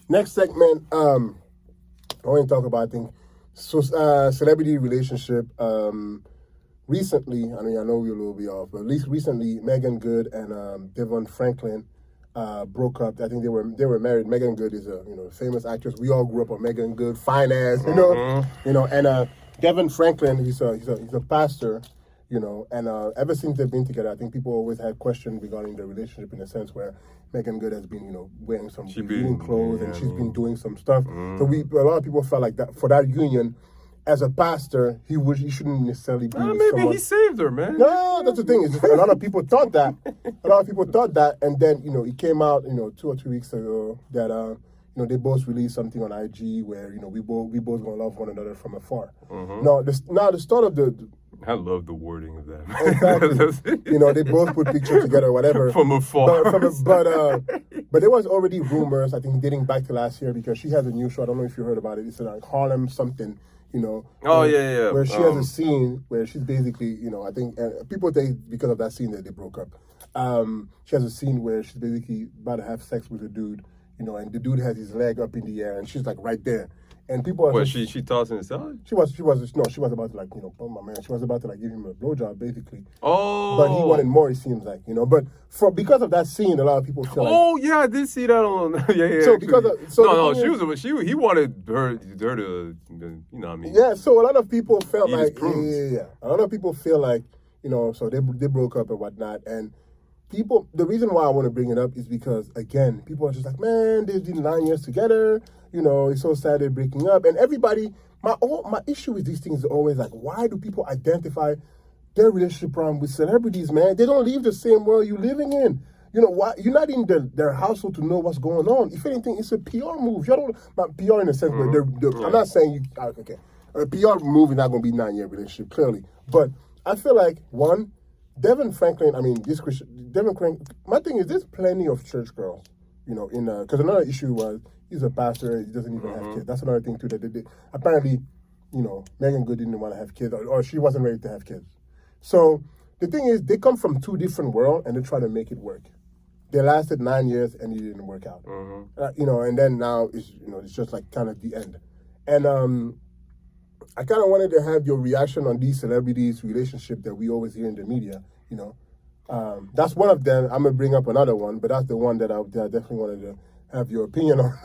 Next segment, I want to talk about, I think, celebrity relationship. Recently, I mean, I know we're a little bit off, but at least recently, Megan Good and Devon Franklin broke up. I think they were married. Megan Good is a famous actress. We all grew up on Megan Good, fine ass, and Devon Franklin, he's a pastor, and ever since they've been together, I think people always had questions regarding their relationship in a sense where Megan Good has been, wearing some revealing clothes and she's been doing some stuff. So a lot of people felt like that for that union. As a pastor, he shouldn't necessarily be. Maybe someone. He saved her, man. No, that's the thing. It's just, a lot of people thought that. And then it came out 2 or 3 weeks ago that they both released something on IG where we both gonna love one another from afar. Now the start of the. I love the wording of that. Exactly. They both put pictures together, or whatever. From afar. But there was already rumors, I think, dating back to last year because she has a new show. I don't know if you heard about it. It's like Harlem something. Where she has a scene where she's basically, I think people think because of that scene that they broke up. She has a scene where she's basically about to have sex with a dude, and the dude has his leg up in the air and she's like right there. And people are she tossing his salad? She was about to bump my man. She was about to give him a blowjob basically. Oh. But he wanted more, it seems like, But because of that scene, a lot of people feel like. Yeah, I did see that on. Yeah. So he wanted her to, what I mean. Yeah. So a lot of people felt like, yeah. A lot of people feel like, so they broke up and whatnot, and. The reason why I want to bring it up is because, again, people are just like, man, they've been 9 years together. It's so sad they're breaking up. And everybody, my issue with these things is always like, why do people identify their relationship problem with celebrities, man? They don't live the same world you're living in. Why you're not in their household to know what's going on. If anything, it's a PR move. Not PR in a sense, but I'm not saying okay. A PR move is not going to be 9-year relationship, clearly. But I feel like, one, Devon Franklin, my thing is there's plenty of church girls, because another issue was he's a pastor, he doesn't even have kids. That's another thing too that they did. Apparently, Megan Good didn't want to have kids or she wasn't ready to have kids. So the thing is they come from two different worlds and they try to make it work. They lasted 9 years and it didn't work out. And then now it's just like kind of the end. And I kind of wanted to have your reaction on these celebrities' relationship that we always hear in the media, That's one of them. I'm going to bring up another one, but that's the one that I definitely wanted to have your opinion on.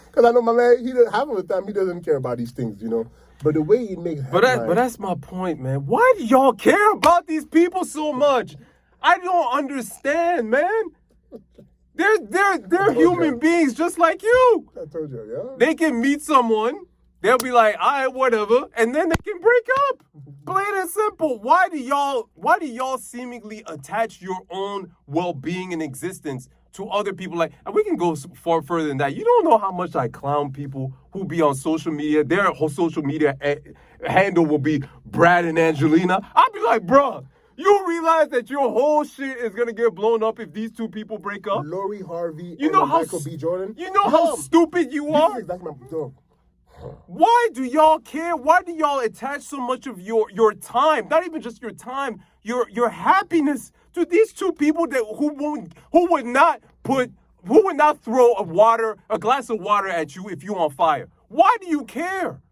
Because I know my man, half of the time, he doesn't care about these things, But the way he makes headlines... But that's my point, man. Why do y'all care about these people so much? I don't understand, man. They're human beings just like you. I told you, yeah. They can meet someone... They'll be like, all right, whatever, and then they can break up. Plain and simple. Why do y'all seemingly attach your own well-being and existence to other people? Like, and we can go far further than that. You don't know how much I clown people who be on social media. Their whole social media handle will be Brad and Angelina. I'll be like, bruh, you realize that your whole shit is gonna get blown up if these two people break up? Lori Harvey and Michael B. Jordan. You know how stupid you are? This is exactly my dog. Why do y'all care? Why do y'all attach so much of your time, not even just your time, your happiness to these two people who would not throw a glass of water at you if you're on fire? Why do you care?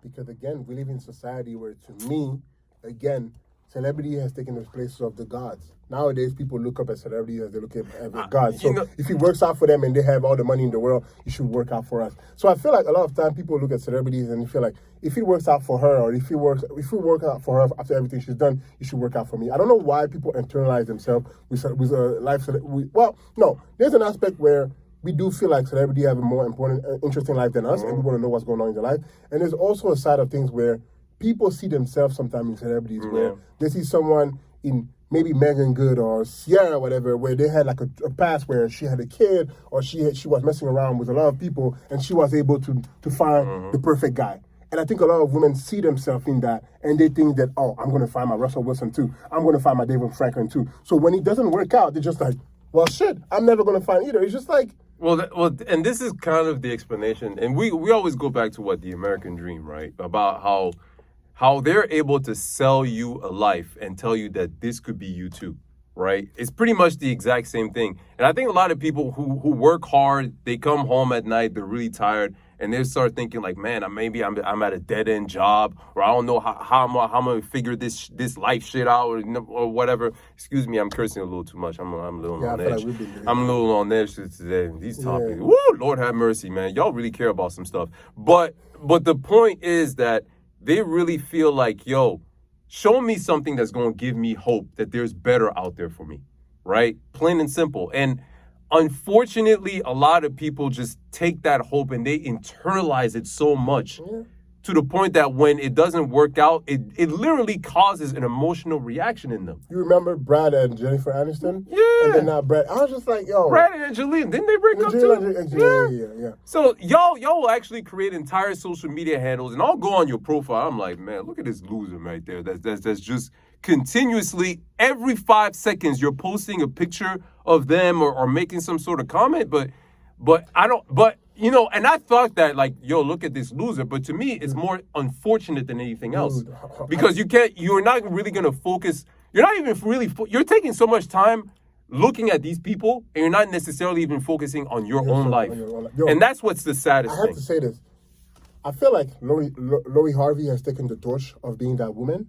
Because again, we live in a society where, to me, again, celebrity has taken the place of the gods. Nowadays, people look up at celebrities as they look at gods. So if it works out for them and they have all the money in the world, it should work out for us. So I feel like a lot of time people look at celebrities and feel like if it works out for her or if it works out for her after everything she's done, it should work out for me. I don't know why people internalize themselves with a life. Well, no, there's an aspect where we do feel like celebrity have a more important, interesting life than us, and we want to know what's going on in their life. And there's also a side of things where people see themselves sometimes in celebrities where they see someone in maybe Megan Good or Sierra or whatever, where they had like a past where she had a kid or she was messing around with a lot of people and she was able to find the perfect guy. And I think a lot of women see themselves in that and they think that, oh, I'm going to find my Russell Wilson too. I'm going to find my David Franklin too. So when it doesn't work out, they're just like, well, shit, I'm never going to find either. It's just like... Well, and this is kind of the explanation. And we always go back to the American dream, right? About how they're able to sell you a life and tell you that this could be you too. right? It's pretty much the exact same thing. And I think a lot of people who work hard, they come home at night, they're really tired, and they start thinking like, man, I'm at a dead end job, or I don't know how I'm gonna figure this life shit out, or whatever. Excuse me, I'm cursing a little too much. I'm a little on edge. I'm a little on edge today. These topics, woo, Lord have mercy, man. Y'all really care about some stuff. But the point is that they really feel like, yo, show me something that's going to give me hope that there's better out there for me, right? Plain and simple. And unfortunately, a lot of people just take that hope and they internalize it so much to the point that when it doesn't work out, it literally causes an emotional reaction in them. You remember Brad and Jennifer Aniston? Yeah. And then now Brad. I was just like, yo. Brad and Angelina, didn't they break up too? Yeah. So y'all will actually create entire social media handles, and I'll go on your profile. I'm like, man, look at this loser right there. That's just continuously every 5 seconds you're posting a picture of them or making some sort of comment, but I don't. But you know, and I thought that like, yo, look at this loser. But to me, it's more unfortunate than anything else, because you're not really gonna focus. You're not even really. You're taking so much time looking at these people, and you're not necessarily even focusing on your own life. Yo, and that's what's the saddest thing. I have to say this. I feel like Lori Harvey has taken the torch of being that woman,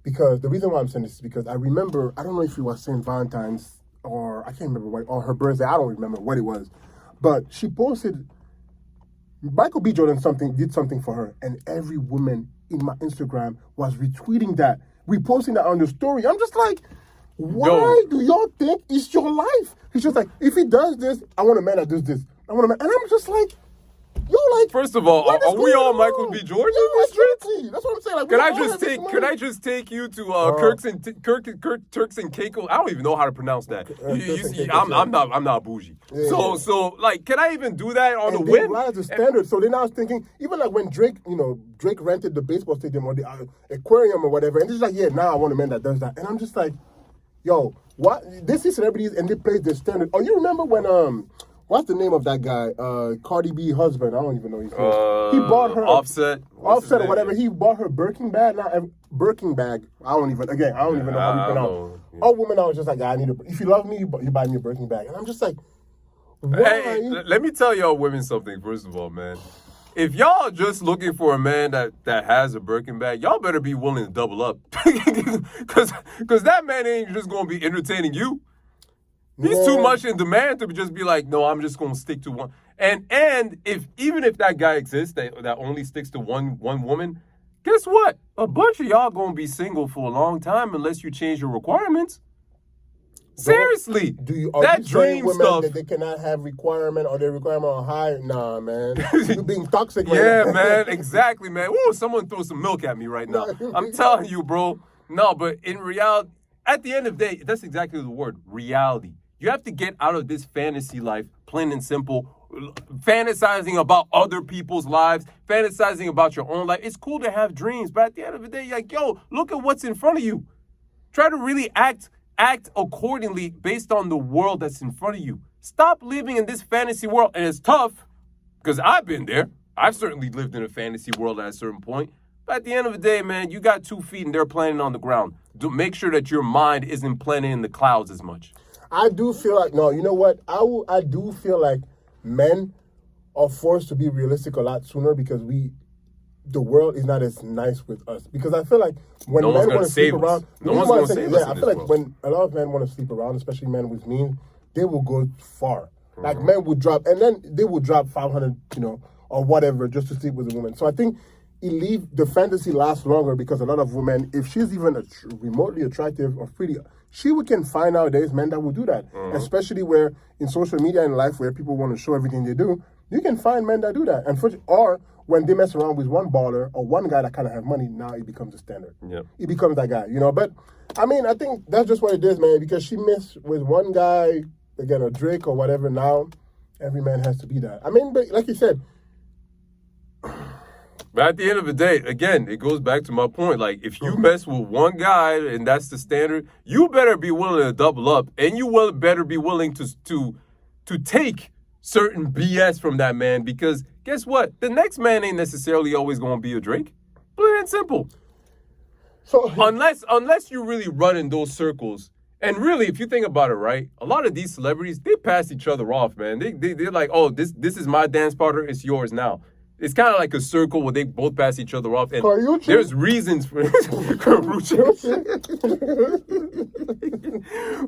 because the reason why I'm saying this is because I remember, I don't know if it was St. Valentine's or I can't remember what, or her birthday. I don't remember what it was, but she posted. Michael B. Jordan did something for her, and every woman in my Instagram was retweeting that, reposting that on the story. I'm just like, why do y'all think it's your life? He's just like, if he does this, I want a man that does this. And I'm just like, yo, like. First of all, are we all Michael B. Jordan? Yeah, exactly. That's what I'm saying. Like, can I just take you to Turks and Caicos? I don't even know how to pronounce that. I'm not bougie. Yeah. So like, can I even do that on a whim? They rise the standard. So then I was thinking, even like when Drake rented the baseball stadium or the aquarium or whatever, and he's like, yeah, now I want a man that does that. And I'm just like, yo, what? This is celebrities, and they play the standard. Oh, you remember when what's the name of that guy? Cardi B husband. I don't even know his name. He bought her Offset or whatever. He bought her Birkin bag. Birkin bag. I don't even know how you pronounce. Yeah. All women, I was just like, if you love me, you buy me a Birkin bag. And I'm just like, why? Hey, let me tell y'all women something. First of all, man, if y'all just looking for a man that has a Birkin bag, y'all better be willing to double up, because that man ain't just gonna be entertaining you. He's too much in demand to just be like, no, I'm just gonna stick to one. And even if that guy exists that only sticks to one woman, guess what? A bunch of y'all gonna be single for a long time unless you change your requirements. Seriously, that dream stuff. That they cannot have requirement, or their requirement are high? Nah, man, you're being toxic. Yeah, man, exactly, man. Woo, someone throw some milk at me right now. I'm telling you, bro. No, but in reality, at the end of the day, that's exactly the word, reality. You have to get out of this fantasy life, plain and simple, fantasizing about other people's lives, fantasizing about your own life. It's cool to have dreams, but at the end of the day, you're like, yo, look at what's in front of you. Try to really act accordingly based on the world that's in front of you. Stop living in this fantasy world. And it's tough, because I've been there. I've certainly lived in a fantasy world at a certain point. But at the end of the day, man, you got 2 feet and they're planning on the ground. Make sure that your mind isn't planning in the clouds as much. I do feel like, no, you know what? I do feel like men are forced to be realistic a lot sooner, because the world is not as nice with us. Because I feel like when men want to sleep around, I feel like when a lot of men want to sleep around, especially men with means, they will go far. Mm-hmm. Like men would drop, and then they would drop 500, or whatever, just to sleep with a woman. So I think the fantasy lasts longer, because a lot of women, if she's even remotely attractive or pretty, she can find nowadays men that will do that. Mm-hmm. Especially where in social media and life, where people want to show everything they do, you can find men that do that. Or when they mess around with one baller or one guy that kind of have money, now it becomes a standard. Yeah, it becomes that guy, But I mean, I think that's just what it is, man. Because she messed with one guy, again, a Drake or whatever. Now every man has to be that. I mean, but like you said. But at the end of the day, again, it goes back to my point. Like, if you mess with one guy and that's the standard, you better be willing to double up, and you better be willing to take certain BS from that man, because guess what? The next man ain't necessarily always going to be a Drake. Plain and simple. So unless you really run in those circles And really, if you think about it, right, a lot of these celebrities, they pass each other off, man. They're like, oh, this is my dance partner, it's yours now. It's kind of like a circle where they both pass each other off. And there's reasons for it.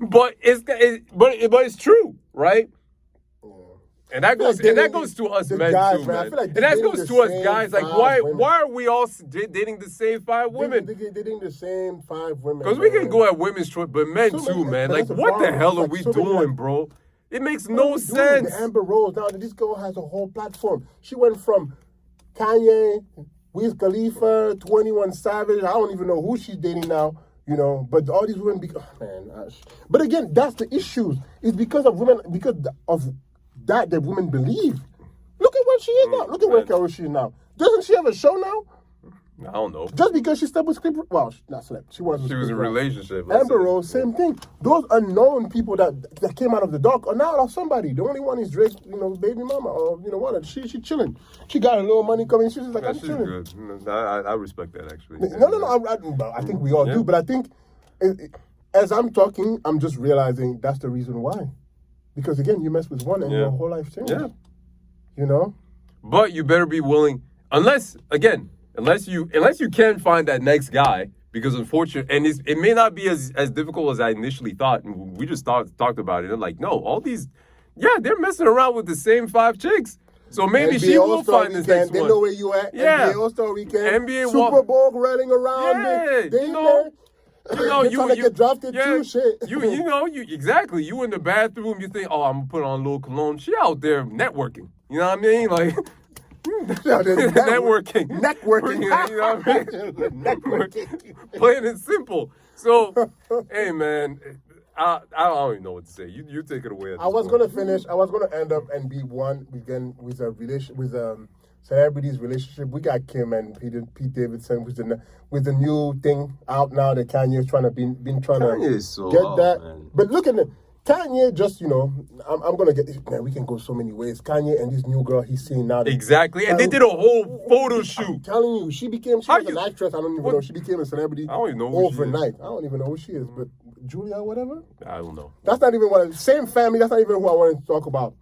But it's true, right? And that goes to us men too, man. And that goes to us guys. Like, why are we all dating the same 5 women? They're dating the same 5 women. Because we can go at women's choice, but men too, man. Like, what the hell are we doing, bro? It makes no sense. The Amber Rose. Now, this girl has a whole platform. She went from Kanye, Wiz Khalifa, 21 Savage. I don't even know who she's dating now. You know, but all these women, But again, that's the issue. It's because of women, because of that women believe. Look at where she is now. Look at where Carol she is now. Doesn't she have a show now? I don't know. Just because she slept with Clip, well, not slept. She was in a relationship. Amber Rose, same thing. Those unknown people that came out of the dark are now somebody. The only one is Drake's, baby mama, or what? She chilling. She got a little money coming. She's like, I'm she's chilling. Good. I respect that actually. No. I think we all do, but I think as I'm talking, I'm just realizing that's the reason why. Because again, you mess with one and your whole life changes. Yeah. But you better be willing, unless you can find that next guy, because unfortunately, and it may not be as difficult as I initially thought. And we just talked about it. And like, no, all these, they're messing around with the same 5 chicks. So maybe NBA she will All-Star find this weekend, next they one. know where you at. NBA All-Star Weekend. Super Bowl running around. They're trying to get drafted too, shit. Exactly. You in the bathroom, you think, oh, I'm gonna put on a little cologne. She out there networking. You know what I mean? Like, networking. You know what I mean? Networking. Plain and simple. So, hey, man, I don't even know what to say. You take it away. I was gonna end up and be one again with a celebrities relationship. We got Kim and Pete Davidson with the new thing out now that Kanye's trying to get that. Man. But look at it. Kanye just, I'm going to get, man, we can go so many ways. Kanye and this new girl he's seeing now. Exactly. And they did a whole photo shoot. I'm telling you, she was an actress. I don't even know. She became a celebrity overnight. I don't even know who she is. But Julia, whatever? I don't know. That's not even same family. That's not even who I wanted to talk about.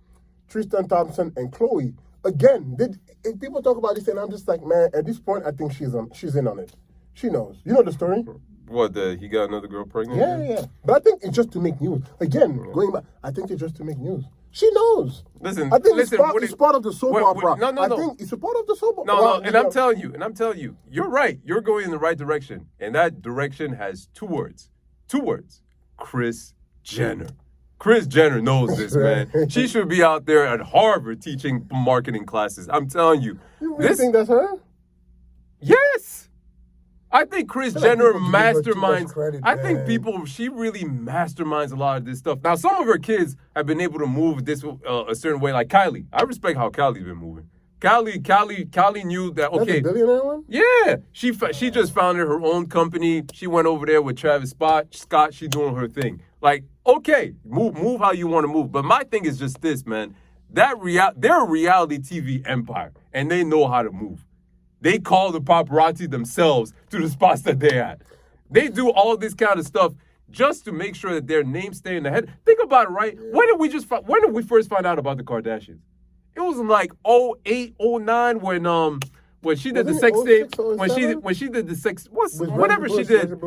Tristan Thompson and Chloe. Again, if people talk about this, and I'm just like, man, at this point, I think she's in on it. She knows. You know the story? What, he got another girl pregnant? Yeah. But I think it's just to make news. Again, going back, I think it's just to make news. She knows. Listen, I think it's part of the soap opera. No. I think it's a part of the soap opera. No, and I'm telling you, you're right. You're going in the right direction. And that direction has 2 words. 2 words. Kris Jenner. Kris Jenner knows this, man. She should be out there at Harvard teaching marketing classes. I'm telling you. You really think that's her? Yes. I think Kris Jenner masterminds. She really masterminds a lot of this stuff. Now, some of her kids have been able to move this a certain way, like Kylie. I respect how Kylie's been moving. Kylie knew that, okay. That's the billionaire one? Yeah. She just founded her own company. She went over there with Travis Scott. She's doing her thing. Like, okay, move how you want to move. But my thing is just this, man. They're a reality TV empire, and they know how to move. They call the paparazzi themselves to the spots that they're at. They do all this kind of stuff just to make sure that their names stay in the head. Think about it, right? Yeah. When did we first find out about the Kardashians? It was in like 08, 09 when she did the sex tape. When she did the sex, whatever she did.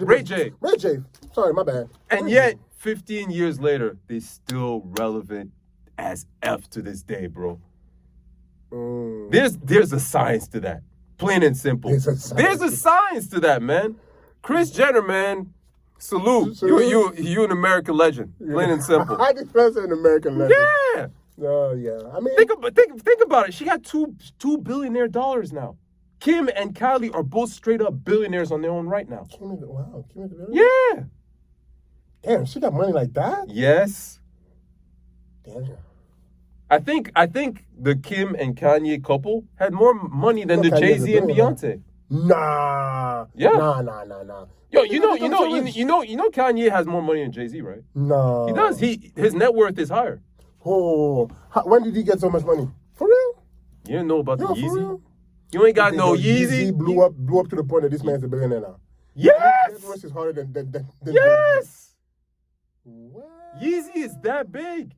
Ray J. Ray J. Sorry, my bad. And yet, 15 years later, they're still relevant as F to this day, bro. There's a science to that. Plain and simple. There's a science to that, man. Kris Jenner, man, salute. You an American legend. Plain and simple. I think that's an American legend. Yeah. Oh, yeah. I mean, think about it. She got $2 billionaire now. Kim and Kylie are both straight up billionaires on their own right now. Kim is a billionaire? Yeah. Damn, she got money like that? Yes. Damn. I think the Kim and Kanye couple had more money than the Jay-Z and Beyonce. Nah. Yeah. Nah. Yo, you know Kanye has more money than Jay-Z, right? No. He does. His net worth is higher. Oh, when did he get so much money? For real? You didn't know about the Yeezy? You ain't got no Yeezy. Yeezy blew up to the point that this man's a billionaire now. Yes. His verse is harder than Yes. What? Yeezy is that big.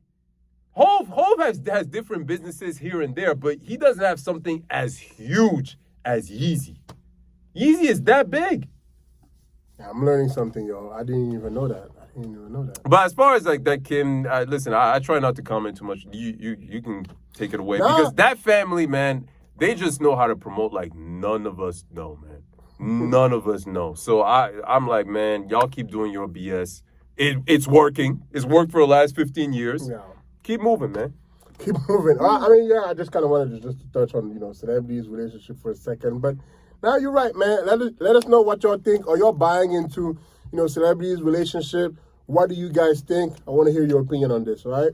Hov has different businesses here and there, but he doesn't have something as huge as Yeezy. Yeezy is that big. Yeah, I'm learning something, yo. I didn't even know that. But as far as like that Kim, listen, I try not to comment too much. You can take it away because that family, man, they just know how to promote like none of us know, man. None of us know. So I'm like, man, y'all keep doing your BS. It's working. It's worked for the last 15 years. Yeah. Keep moving, man. Keep moving. I just kind of wanted to touch on, celebrities' relationship for a second. But now you're right, man. Let us know what y'all think. Are y'all buying into, celebrities' relationship? What do you guys think? I want to hear your opinion on this, all right?